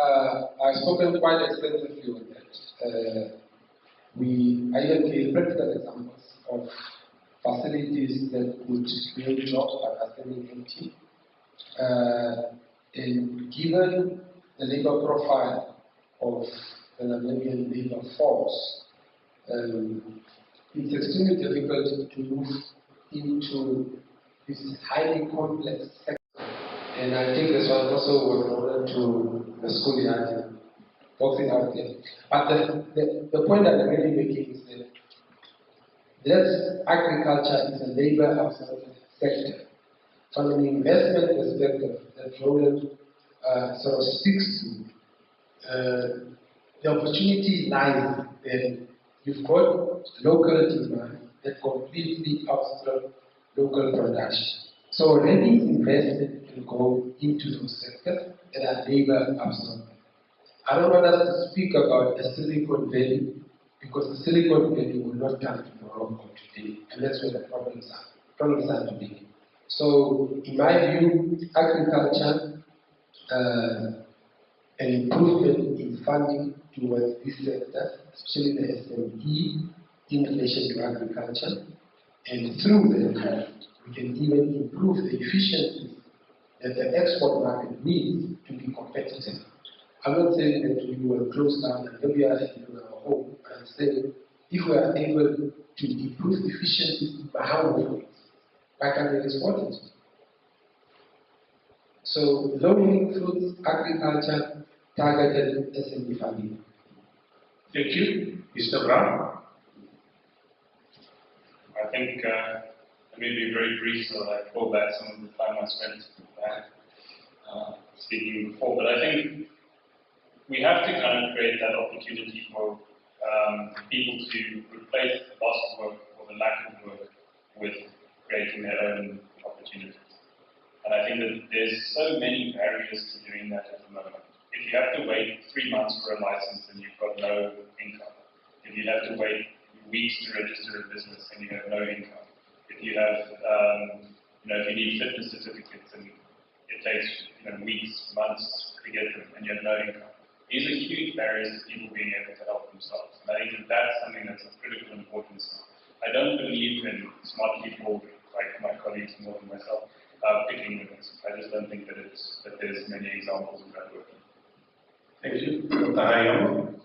I've spoken quite extensively on that. I even gave practical examples of facilities that would create jobs but are standing empty. And given the labor profile of the Namibian labor force, it's extremely difficult to move into this highly complex sector. And I think this one also was ordered to the schoolyard and boxing out there. But the point that I'm really making is that this agriculture is a labor-absorbed sector. From an investment perspective, that Roland sort of speaks to, the opportunity lies there. You've got local demand that completely outstrips local production. So already investment can go into those sectors that are labor absorbed. I don't want us to speak about the Silicon Valley because the Silicon Valley will not come tomorrow or today, and that's where the problems are. Problems are today. So, in my view, agriculture, an improvement in funding towards this sector, especially the SME, in relation to agriculture, and through that, we can even improve the efficiency that the export market needs to be competitive. I'm not saying that we will close down Namibia and our home, but I'm saying if we are able to improve efficiencies in Bahama, why can't we export it? So, low-hanging fruits, agriculture, targeted SME funding. Thank you. Mr. Brown? I think let me be very brief so I call back some of the time I spent speaking before. But I think we have to kind of create that opportunity for people to replace the loss of work or the lack of work with creating their own opportunities. And I think that there's so many barriers to doing that at the moment. If you have to wait 3 months for a license and you've got no income, if you have to wait weeks to register a business and you have no income, if you have, if you need fitness certificates and it takes weeks, months to get them and you have no income, these are huge barriers to people being able to help themselves. And I think that that's something that's of critical importance. I don't believe in smart people like my colleagues more than myself picking winners. I just don't think that there's many examples of that working. Thank you. Dr. Hayama?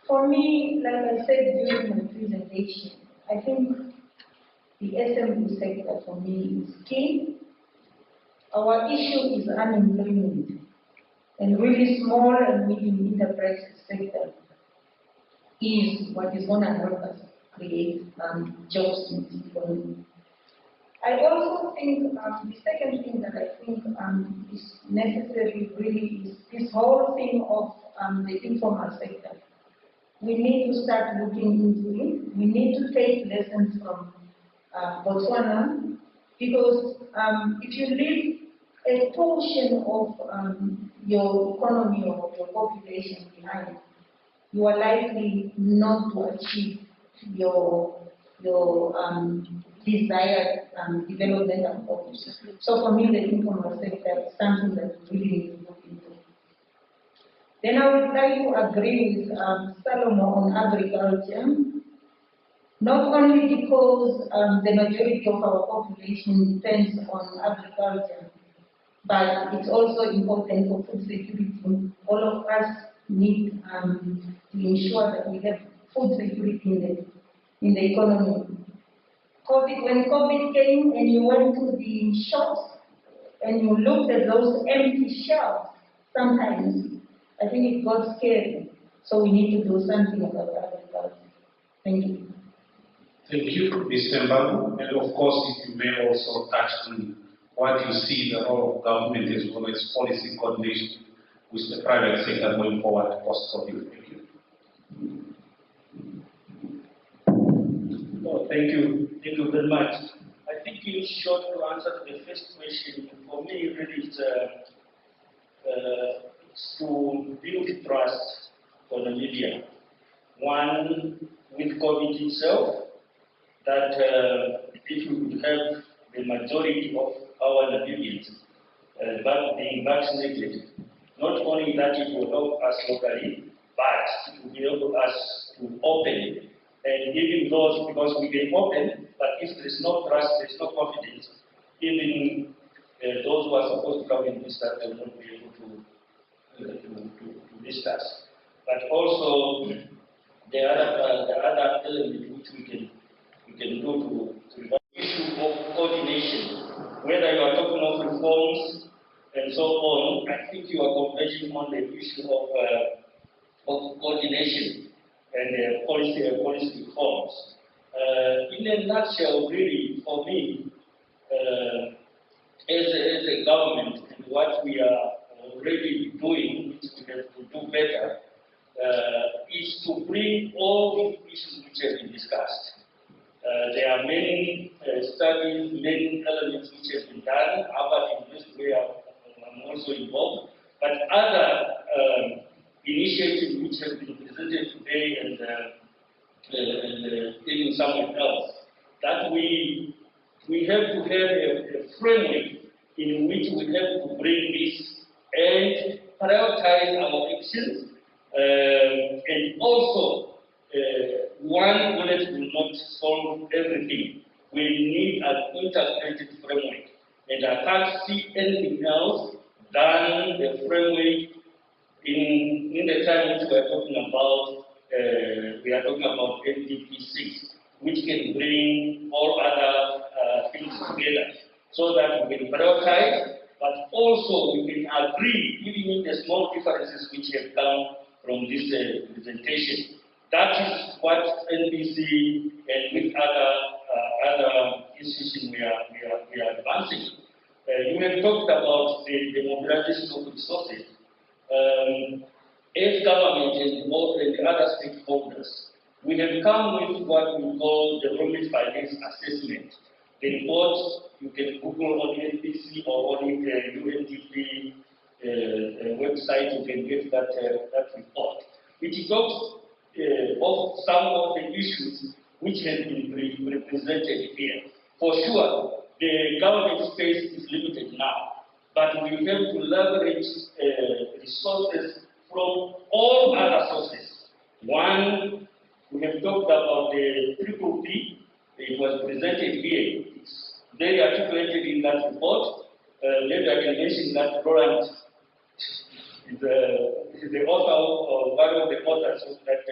For me, like I said during my presentation, I think the SME sector for me is key. Our issue is unemployment, and really small and medium enterprise sector is what is going to help us create jobs in the economy. I also think the second thing that I think is necessary really is this whole thing of the informal sector. We need to start looking into it. We need to take lessons from Botswana, because if you leave a portion of your economy or your population behind, you are likely not to achieve your desired development and focus. So for me, the informal sector is something that we really need to look into. Then I would like to agree with Salomon on agriculture, not only because the majority of our population depends on agriculture, but it's also important for food security. All of us need to ensure that we have food security in the economy. When COVID came and you went to the shops and you looked at those empty shelves, sometimes I think it got scary. So we need to do something about agriculture. Thank you. Thank you, Mr. Mbabu. And of course, if you may also touch on what you see the role of government as well as policy coordination with the private sector going forward post-COVID. Thank you. Oh, thank you. Thank you very much. I think in short, to answer the first question, for me, really it's to build trust for Namibia. One, with COVID itself, that if we would have the majority of our Namibians being vaccinated, not only that it will help us locally, but it will be able us to open. And even those, because we can open, but if there is no trust, there is no confidence, even those who are supposed to come and visit us will not be able to visit us. But also, the other element which we can do to the issue of coordination, whether you are talking of reforms and so on, I think you are converging on the issue of coordination and policy reforms. In a nutshell, really, for me, as a government, and what we are already doing, which we have to do better, is to bring all these issues which have been discussed. There are many studies, many elements which have been done. Harvard University, where I'm also involved, but other initiatives which have been presented today and even somewhere else, that we have to have a framework in which we have to bring this and prioritize our actions, and also one bullet will not solve everything. We need an integrated framework, and I can't see anything else than the framework in the time which we are talking about. We are talking about NDP 6, which can bring all other things together, so that we can prioritize, but also we can agree, even in the small differences which have come from this presentation. That is what NBC and with other institutions we are advancing. You have talked about the mobilization of resources. As government and the other stakeholders, we have come with what we call the development finance assessment. The report, you can Google on the NBC or on the UNDP website, you can get that report. It talks of some of the issues which have been represented here. For sure, the government space is limited now, but we have to leverage resources from all other sources. One, we have talked about the triple P. It was presented here. It's very articulated in that report. Maybe I can mention that Roland is the author or one of the authors of that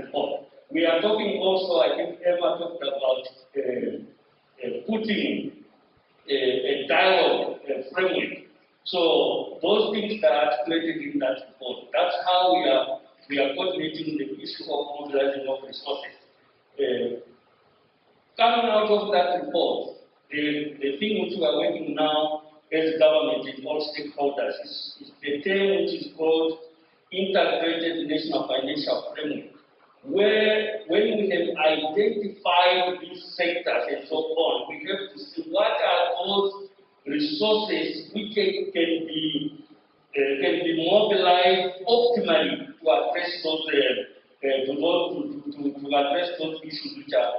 report. We are talking also, I think Emma talked about putting a dialogue framework. So those things that are articulated in that report, that's how we are coordinating the issue of mobilizing of resources. Coming out of that report, the thing which we are working now as government and all stakeholders is the term which is called Integrated National Financial Framework, where when we have identified these sectors and so on, we have to see what are those resources which can be mobilized optimally to address those to address those issues which are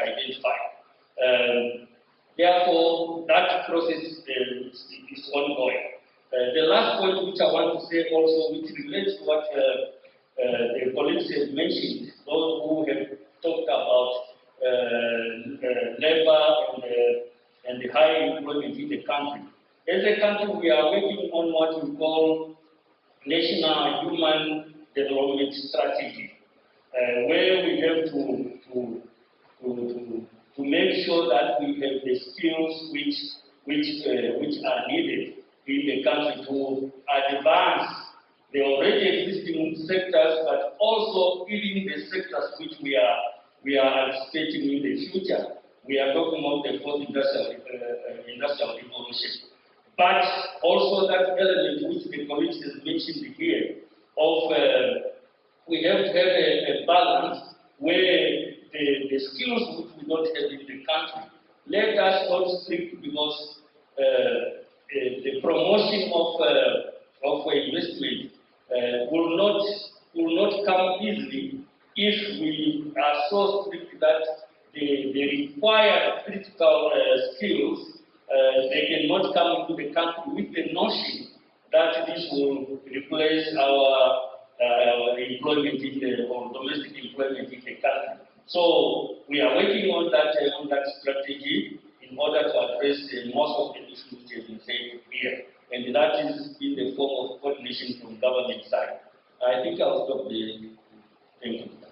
identified. Therefore, that process is ongoing. The last point which I want to say also, which relates to what the colleagues have mentioned, those who have talked about labor and the high employment in the country. As a country, we are working on what we call National Human Development Strategy, where we have to make sure that we have the skills which are needed in the country to advance the already existing sectors, but also even the sectors which we are anticipating in the future. We are talking about the fourth industrial revolution. But also that element which the colleagues have mentioned here of we have to have a balance where the skills which we don't have in the country, let us not strict because the promotion of investment will not come easily if we are so strict that the required critical skills they cannot come into the country with the notion that this will replace our employment in the, or domestic employment in the country. So we are working on that strategy in order to address most of the issues which have been said here. And that is in the form of coordination from government side. I think I'll stop there. Thank you.